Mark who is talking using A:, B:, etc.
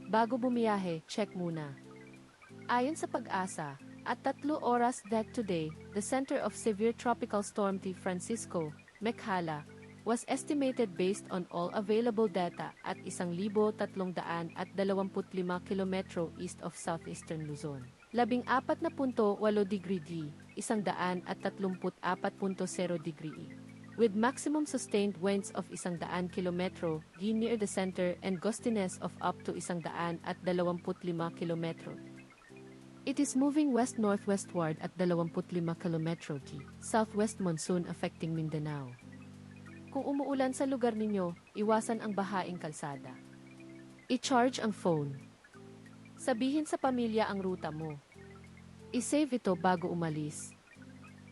A: Bago bumiyahe, check muna. Ayon sa PAGASA, at 3 oras deck today, the center of severe tropical storm T. Francisco, Mekhala, was estimated based on all available data at 1,325 kilometro east of southeastern Luzon. 14.8 degree D, 134.0 degree E. With maximum sustained winds of 100 kilometro D near the center and gustiness of up to 125 kilometro. It is moving west-northwestward at 25 kilometro G, southwest monsoon affecting Mindanao. Kung umuulan sa lugar ninyo, iwasan ang bahaing kalsada. I-charge ang phone. Sabihin sa pamilya ang ruta mo. I-save ito bago umalis.